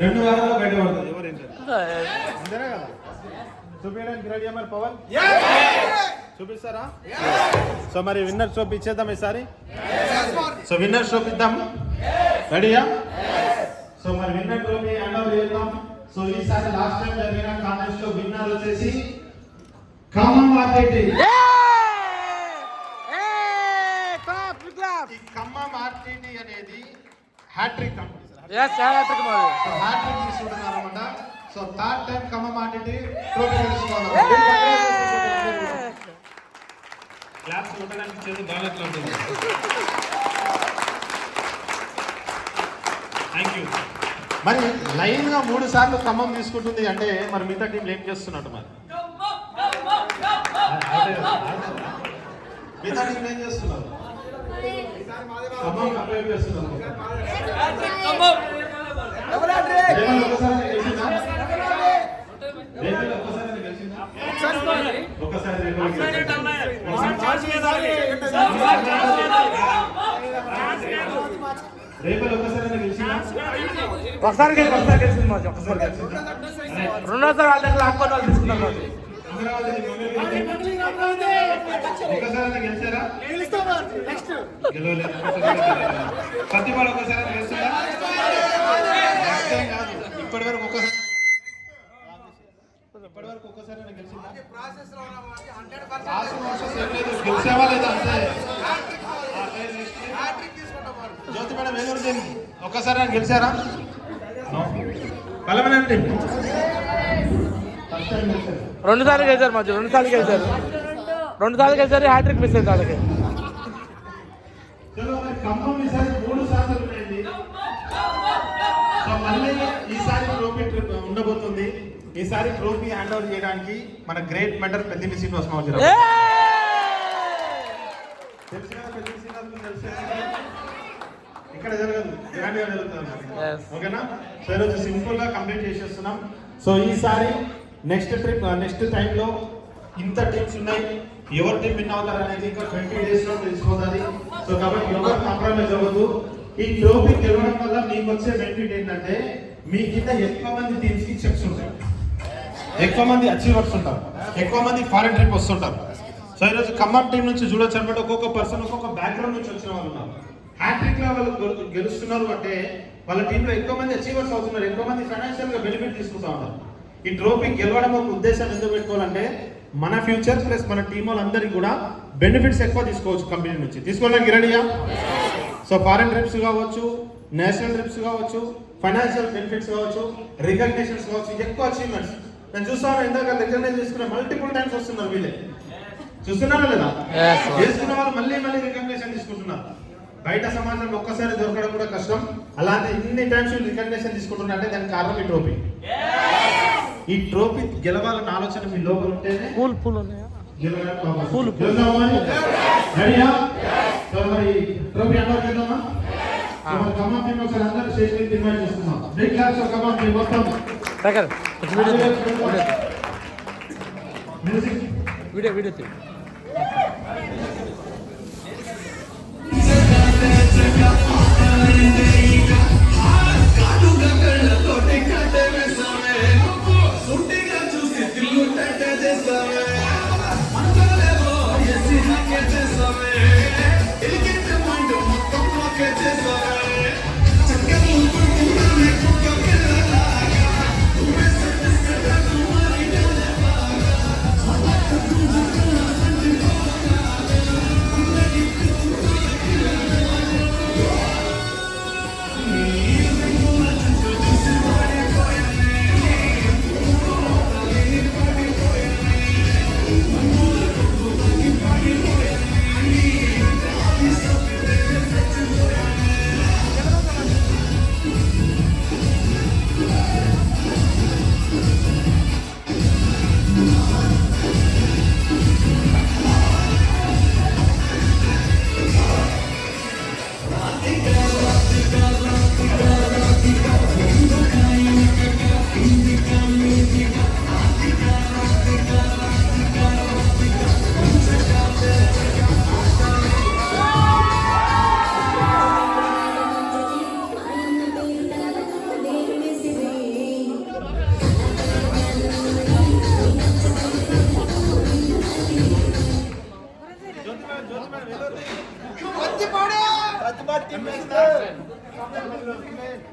రెండు వారాల్లో బయట పడుతుంది. అంతేనా కదా? చూపించడానికి రెడీ మరి పవన్ చూపిస్తారా? సో మరి విన్నర్ ట్రోఫీ ఇచ్చేద్దాం ఈసారి. సో విన్నర్ ట్రోఫీ ఇద్దాం. రెడీయా? సో మరి విన్నర్ ట్రోఫీ హ్యాండ్ ఓవర్ చేద్దాం. సో ఈసారి లాస్ట్ టైం జరిగిన కాంటెస్ట్ లో విన్నర్ వచ్చేసి ఖమ్మం ఆర్టీటీ. ఖమ్మం ఆర్టీటీ అనేది హ్యాట్రిక్ కంపెనీ. హ్యాట్రిక్ తీసుకుంటున్నారు అన్నమాట. So third time Khammam RTT trophy గెలుచుకున్నారు. క్లాస్ చూడడానికి చేసి బాగా ఉంటుంది. Thank you. మరి లైన్ గా 3 సార్లు ఖమ్మం తీసుకుంటుంది అంటే మరి మిగతా టీంలు ఏం చేస్తున్నట్టు? మరి మిగతా టీంలు ఏం చేస్తున్నారు? ఖమ్మం అప్లై చేస్తున్నారు. రేపటి ఒకసారి గెలిచింది మాకు. ఒకసారి రెండోసారి వాళ్ళ దగ్గర లాక్కొని వాళ్ళు తీసుకున్నారు. ఒకసారి గెలిచారా? సత్యపాడు ఒకసారి గెలిచిందా? ఇప్పటి వరకు ఒకసారి గెలిచిందా? గెలిచావా లేదా? అంతే. జ్యోతి మేడం వేలూరు టీం ఒక్కసారి గెలిచారా? బలమనండి. 2 సార్లు గెలిచారు మధ్య 2 సార్లు గెలిచారు. 2 సార్లు గెలిచారు. హ్యాట్రిక్ మిస్ అయింది వాళ్ళకి. ఖమ్మం ఈసారి 3 సార్లు ఉండేది. సో మళ్ళీ ఈసారి ట్రోఫీ ఉండబోతుంది. ఈసారి ట్రోఫీ హ్యాండ్ ఓవర్ చేయడానికి మన గ్రేట్ మెంటర్ పెద్దింటి శ్రీనివాస్ మావజీ తెలుసు కదా? పెద్దింటి శ్రీనివాస్ తెలుసు. ఇక్కడ జరగదు, గ్రాండ్గా జరుగుతుంది. ఓకేనా? సో ఈరోజు సింపుల్ గా కంప్లీట్ చేసేస్తున్నాం. సో ఈసారి నెక్స్ట్ టైంలో ఇంత టీమ్స్ ఉన్నాయి. ఎవరి టీం విన్ అవుతారు అనేది ఇంకా 20 days లో తెలిసిపోతుంది. సో కాబట్టి ఎవరు కాంప్రమైజ్ అవ్వదు. ఈ ట్రోఫీ గెలవడం వల్ల మీకు వచ్చే బెనిఫిట్ ఏంటంటే మీ కింద ఎక్కువ మంది టీమ్స్ కి చెక్స్ ఉంటాయి, ఎక్కువ మంది అచీవర్స్ ఉంటారు, ఎక్కువ మంది ఫారెన్ ట్రిప్ వస్తుంటారు. సో ఈరోజు ఖమ్మం టీం నుంచి చూడొచ్చు అనమాట. ఒక్కొక్క పర్సన్ ఒక్కొక్క బ్యాక్గ్రౌండ్ నుంచి వచ్చిన వాళ్ళు ఉన్నారు. హ్యాట్రిక్ లో వాళ్ళు గెలుస్తున్నారు అంటే వాళ్ళ టీంలో ఎక్కువ మంది అచీవర్స్ అవుతున్నారు, ఎక్కువ మంది ఫైనాన్షియల్ గా బెనిఫిట్ తీసుకుంటా ఉన్నారు. ఈ ట్రోఫీ గెలవడం ఒక ఉద్దేశం ఎందుకు పెట్టుకోవాలంటే మన ఫ్యూచర్ ప్లస్ మన టీం వాళ్ళందరికీ కూడా బెనిఫిట్స్ ఎక్కువ తీసుకోవచ్చు కంపెనీ నుంచి. తీసుకోవడానికి రెడీయా? సో ఫారెన్ ట్రిప్స్ కావచ్చు, నేషనల్ ట్రిప్స్ కావచ్చు, ఫైనాన్షియల్ బెనిఫిట్స్ కావచ్చు, రికగ్నిషన్స్ కావచ్చు, ఎక్కువ అచీవ్మెంట్స్. నేను చూస్తాను ఇందాక రికగ్నైజ్ చేసుకున్న మల్టిపుల్ టైమ్స్ వస్తున్నారు. వీళ్ళే చూస్తున్నారా లేదా? చేసుకున్న వాళ్ళు మళ్ళీ రికగ్నిషన్ తీసుకుంటున్నారు. బయట సమాజంలో ఒక్కసారి దొరకడం కూడా కష్టం. అలాంటి ఇన్ని టైమ్స్ రికగ్నిషన్ తీసుకుంటున్నారంటే దానికి కారణం ఈ ట్రోఫీ. ఈ ట్రోఫీ గెలవాలన్న ఆలోచన మీ లోపల ఉంటేనే ట్రోఫీ అన్నారు చేద్దామా? ఖమ్మం టీం ఒకసారి అందరూ స్టేజ్ మీద డిమాండ్ చేస్తున్నాం. Big claps for Khammam team మొత్తం. మ్యూజిక్ వీడియో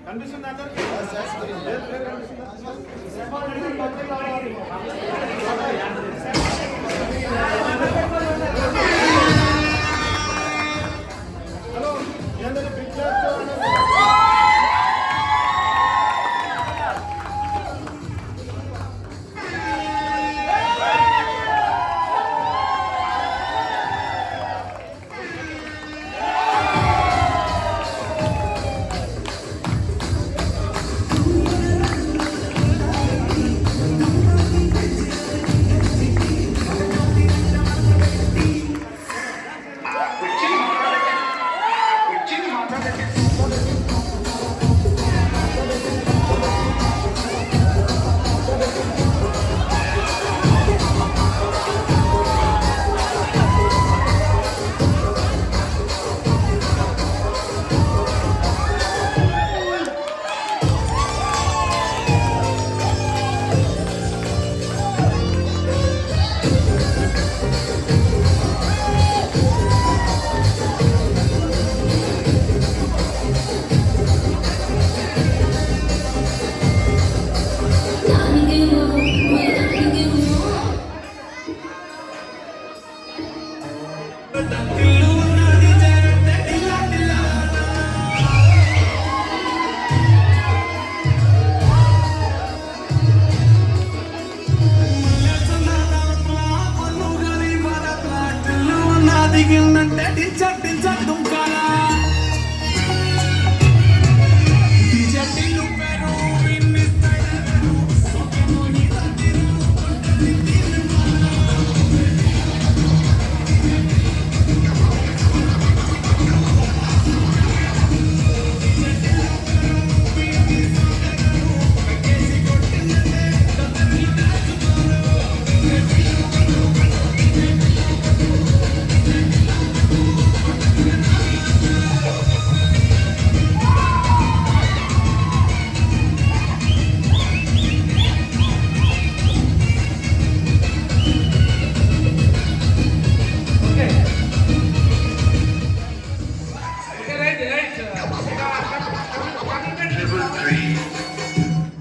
కనిపిస్తుంది అందరికీ? హలో అందరూ పిక్చర్స్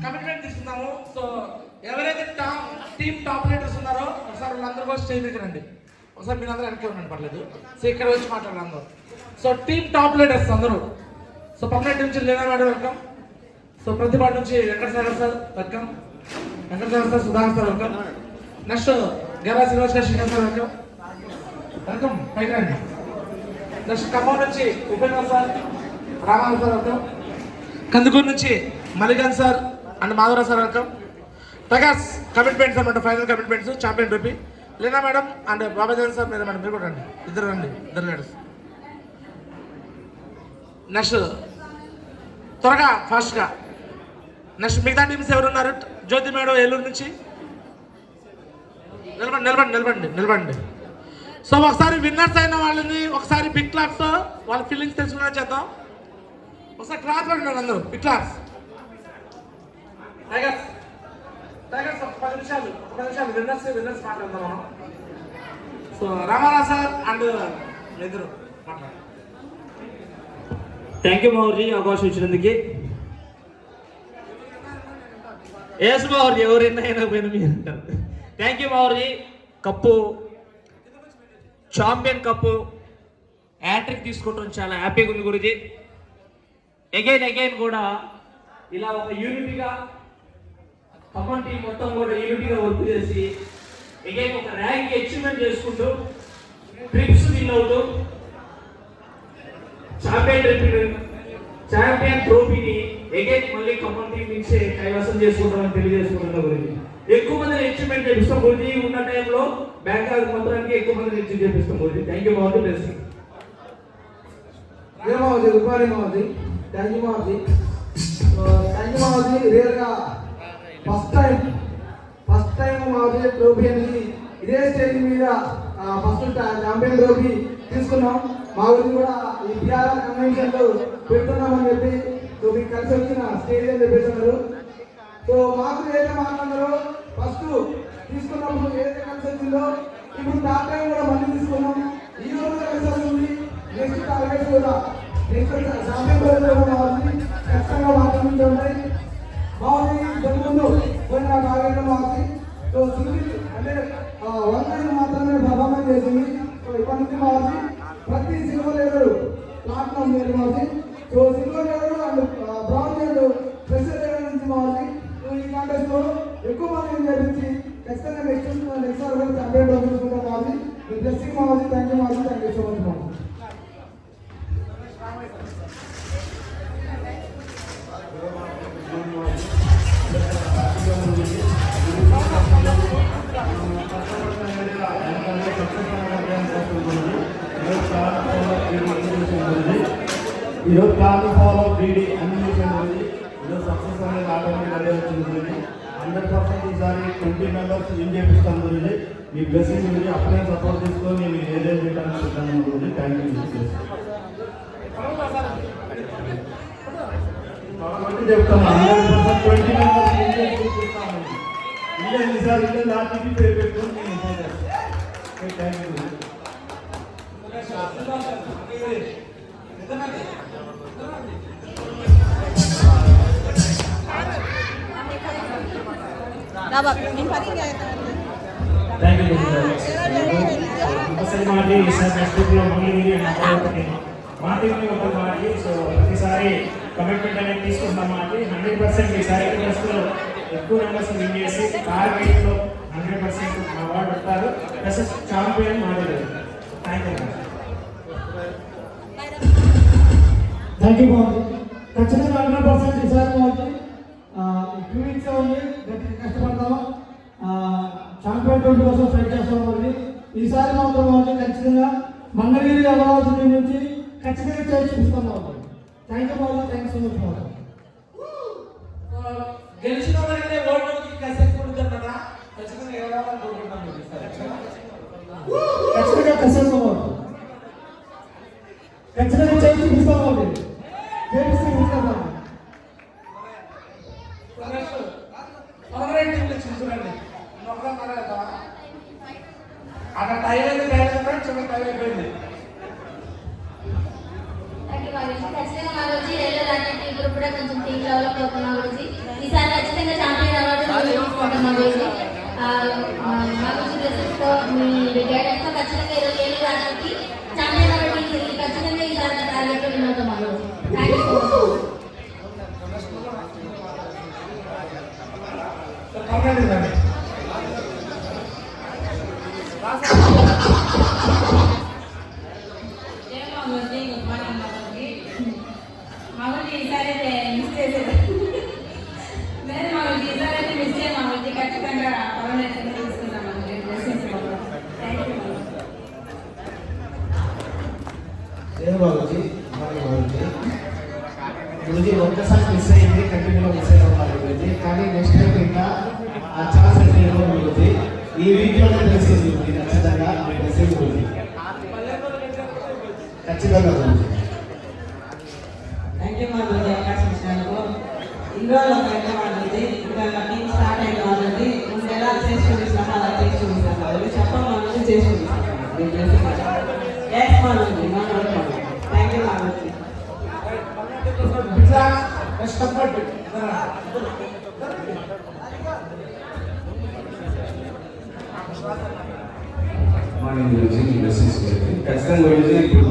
కమిట్మెంట్ తీసుకున్నాము. సో ఎవరైతే టీమ్ టాప్ లీడర్స్ ఉన్నారో ఒకసారి వాళ్ళందరూ కూడా స్టేజ్ మీద రండి. ఒకసారి మీరు అందరూ వెనక్కి ఉండండి, పర్లేదు. సో ఇక్కడ వచ్చి మాట్లాడారు అందరూ. సో టీమ్ టాప్ లీడర్స్ అందరూ. సో పర్మనెంట్ నుంచి Leena madam welcome. So Prathipati నుంచి Venkatasagar sir welcome. Venkatasagar sir, Sudhakar sir welcome. Next గెలా శ్రీనివాస్ గారు, శ్రీనివాస్ సార్ వెల్కమ్. వెల్కమ్, పైకి రండి. నెక్స్ట్ ఖమ్మం నుంచి Upendra sir, Ramarao sir welcome. Kandukur నుంచి మలిగన్ sir and Madhavarao sir welcome. Prakash commitments అనమాట, final commitments, champion trophy. Leena madam and Babaji sir మీద మేడం, మీరు కూడా రండి. ఇద్దరు రండి, ఇద్దరు లీడర్స్. నెక్స్ట్ త్వరగా ఫాస్ట్గా నెక్స్ట్ మిగతా టీమ్స్ ఎవరున్నారు? జ్యోతి మేడం ఏలూరు నుంచి నిలబండి నిలబండి నిలబండి నిలబండి. సో ఒకసారి విన్నర్స్ అయిన వాళ్ళని ఒకసారి బిగ్ క్లాప్స్ వాళ్ళ ఫీలింగ్స్ తెలుసుకునే చేద్దాం. ఒకసారి క్లాస్ పడినారు అందరూ, బిగ్ క్లాప్స్. టైగర్స్ టైగర్స్ ఒక 10 నిమిషాలు విన్నర్స్ మాట్లాడదాం మనం. సో రామారావు సార్ అండ్ ఇద్దరు మాట్లాడారు. థ్యాంక్ యూ మౌర్జీ, అవకాశం ఇచ్చినందుకు. ఎస్ మౌర్జీ, ఎవరైనా పోయినా మీరు అంటారు. థ్యాంక్ యూ మౌర్జీ. కప్పు, ఛాంపియన్ కప్పు, హ్యాట్రిక్ తీసుకోవటం చాలా హ్యాపీగా ఉంది గురుజీ. అగైన్ కూడా ఇలా ఒక యూనిటీగా ఖమ్మం టీం మొత్తం కూడా యూనిటీగా వర్క్ చేసి అగైన్ ఒక ర్యాంక్ అచీవ్మెంట్ చేసుకుంటూ ట్రిప్స్ విన్ అవుతూ ఛాంపియన్ ట్రోఫీని అగైన్ మళ్ళీ ఖమ్మం టీం నుంచి కైవసం చేసుకుంటామని తెలియజేసుకుంటున్న గురించి. ఎక్కువ మంది అచీవ్మెంట్ చేపిస్తాం గురించి. ఉన్న టైంలో బ్యాంకాక్ మొత్తానికి ఎక్కువ మంది అచీవ్ చేపిస్తాం గురించి. థ్యాంక్ యూ మౌర్జీ. బ్లెస్సింగ్. గుడ్ మార్నింగ్ మౌర్జీ. థ్యాంక్ యూ మౌర్జీ. రియల్గా ఫస్ట్ టైం మౌర్జీ ట్రోఫీ అనేది ఇదే స్టేజ్ మీద ఫస్ట్ ఛాంపియన్ ట్రోఫీ తీసుకున్నాం. మా ఊరికి కూడా ఈ పిఆర్ఆర్ కన్వెన్షన్లో పెడుతున్నామని చెప్పి మీకు కలిసి వచ్చిన స్టేజ్ అని చెప్పేస్తున్నారు. సో మాకు ఏదైతే మాట్లాడారో ఫస్ట్ తీసుకున్నప్పుడు ఏదైతే కలిసి వచ్చిందో ఇప్పుడు టాప్ టైం కూడా మళ్ళీ తీసుకున్నాం. ఈ రోజు రిజల్ట్ ఉంది. నెక్స్ట్ టార్గెట్ కూడా నెక్స్ట్ ఛాంపియన్ కూడా మాది ఖచ్చితంగా మాత్రమే ఉంటాయి. మాది ముందు పోయిన టార్గెట్ మాది. సో సింగిల్ అంటే 1 మాత్రమే పర్ఫార్మెన్స్ చేసింది. సో ఇప్పటి నుంచి మాది ప్రతి సిల్వర్ లెవెల్ ప్లాటినం లెవెల్ మాది. So silver level and brown level pressure level నుంచి మాది. సో ఈ కాంటెస్ట్ లో ఎక్కువ మంది చేపించి ఖచ్చితంగా నెక్స్ట్ సార్ కూడా ఛాంపియన్ తీసుకుంటాం మాది. మీ బ్లెస్సింగ్ మాది. థ్యాంక్ యూ మాది. థ్యాంక్ యూ సో మచ్ మాది. ఈరోజు కార్డు ఫాలో బీడీ అనిమేషన్ ఉంది. ఈరోజు సక్సెస్ అనేది ఆటోమేటిక్ వచ్చింది. 100% ఈసారి 20 మెంబర్స్ విన్ చేపిస్తాం గురించి మీ బ్లెస్సింగ్ గురించి అప్పుడే సపోర్ట్ తీసుకొని మీరు ఏదైనా చేయడానికి సిద్ధంగా ఉంటుంది. Thank you. చెప్తాను 100% 20 మెంబర్స్ విన్ చేపిస్తాము. ఇల్లే ఈసారి ఇల్లే లాంటివి పేరు పెట్టుకొని నేను ఎంజాయ్ చేస్తాను. Thank you. థ్యాంక్ యూ ఒకసారి మాది ఈసారి నెక్స్ట్ వీక్లో మళ్ళీ మా టీంని ఒకటి మాది. సో ప్రతిసారి కమిట్మెంట్ అనేది తీసుకుంటాం మాది. 100% ఈసారి ఫస్ట్లో ఎక్కువ నెంబర్స్ విన్ చేసి టార్గెట్లో 100% అవార్డు పెట్టారు. ప్లస్ ఛాంపియన్ మాది. Thank you. థ్యాంక్ యూ బాబు. ఖచ్చితంగా 100% ఈసారి బాగుంది. 2 వీక్స్ ఉంది. కష్టపడతాము. ఛాంపియన్ 20 కోసం ఫైట్ చేస్తాం బాబు. ఈసారి మాత్రం బాబు ఖచ్చితంగా మంగళగిరి అమరావతి నుంచి ఖచ్చితంగా చేసి చూస్తాం బాబు. థ్యాంక్ యూ బాబు. థ్యాంక్ సో మచ్ బాబు. గెలిచిన వాళ్ళంటే ఓటుకి కసెక్ట్ ఉంటుందా? ఖచ్చితంగా ఎవరైనా కోరుకుంటాం. ఖచ్చితంగా కసెక్ట్ బాబు. ఖచ్చితంగా చేసి చూపిస్తాం బాబు. చేపిస్తే చూస్తాం బాబు. చూడండి అక్కడ టైం అయితే చిన్న టైం అయిపోయింది. ఖచ్చితంగా మా రోజు వెళ్ళాలంటే ఇప్పుడు కూడా కొంచెం టీం డెవలప్ అవుతున్నా గురించి ఈసారి ఖచ్చితంగా ఛాంపియన్ అవార్డు తీసుకుంటాం. మా రోజు మా రోజు డ్రెస్సెస్తో మీ గైడెన్స్తో ఖచ్చితంగా ఈరోజు వెళ్ళడానికి ఛాంపియన్ అవార్డు తీసుకెళ్ళి ఖచ్చితంగా ఈసారి టార్గెట్లో విన్ అవుతాం. మా రోజు థ్యాంక్ యూ సో మచ్. ఈసారి మిస్ చేసేది లేదు. మాకు ఈసారి అయితే మిస్ చేయం. మాకు ఖచ్చితంగా పర్మనెంట్ తీసుకుంటాం. బాబుజీ గురుజీ ఒక్కసారి మిస్ అయింది. కంటిన్యూగా మిస్ అయిపోవాలి గురుజీ. కానీ నెక్స్ట్ టైం ఇంకా ఆ ఛాన్స్ అయితే ఇవ్వదు గురుజీ. ఈ వీక్లోనే తెలిసింది ఖచ్చితంగా మెసేజ్ గురుజీ. ఖచ్చితంగా గురుజీ. థ్యాంక్ యూ మా గురించి అవకాశం ఇచ్చినందుకు. ఇన్ని రోజులు ప్రయత్నం ఆడుతుంది. ఇంకా టీం స్టార్ట్ అయిన వాళ్ళది ముందు ఎలా చేసి చూపిస్తామో అలా చేసి చూపిస్తాం. వాళ్ళు చెప్పడం మా నుంచి చేసి చూపిస్తాం. థ్యాంక్ యూ మా గురించి. మార్నింగ్ గురించి ఖచ్చితంగా ఇప్పుడు